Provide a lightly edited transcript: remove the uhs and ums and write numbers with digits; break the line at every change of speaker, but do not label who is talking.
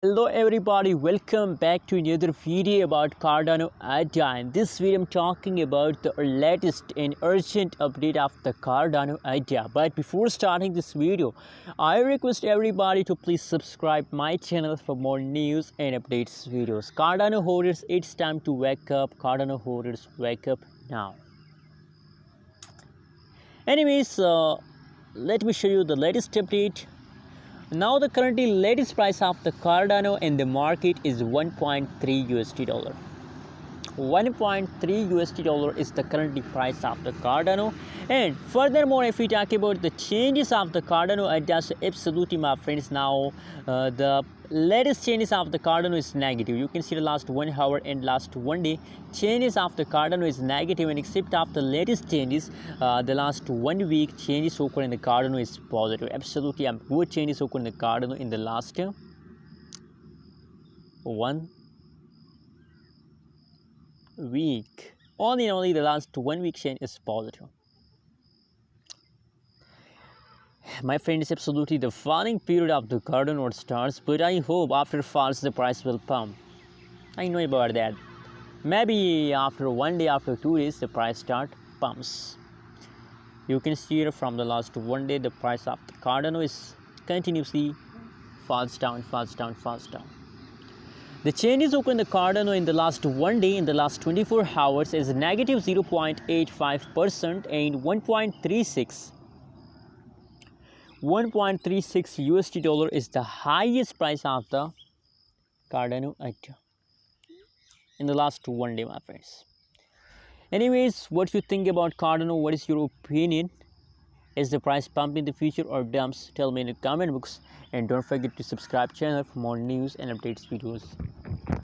Hello everybody, welcome back to another video about Cardano idea. In this video I'm talking about the latest and urgent update of the Cardano idea. But before starting this video, I request everybody to please subscribe my channel for more news and updates videos. Cardano holders, it's time to wake up. Cardano holders, wake up now. Anyways, let me show you the latest update. Now the currently latest price of the Cardano in the market is 1.3 USD dollar. 1.3 USD dollar is the currently price of the Cardano. And furthermore, if we talk about the changes of the Cardano, so absolutely my friends, now the latest changes of the Cardano is negative. You can see the last 1 hour and last 1 day changes of the Cardano is negative, and except of the latest changes, the last 1 week changes occur in the Cardano is positive. Absolutely good changes occur in the Cardano in the last 1 week. Only the last 1 week change is positive. My friend, is absolutely the falling period of the Cardano starts, but I hope after falls the price will pump. I know about that. Maybe after 1 day, after 2 days, the price start pumps. You can see here from the last 1 day the price of the Cardano is continuously falls down. The changes occur in the Cardano in the last 1 day, in the last 24 hours, is negative 0.85% and 1.36 USD dollar is the highest price of the Cardano in the last 1 day, my friends. Anyways, what you think about Cardano? What is your opinion? Is the price pump in the future or dumps? Tell me in the comment box, and don't forget to subscribe channel for more news and updates videos.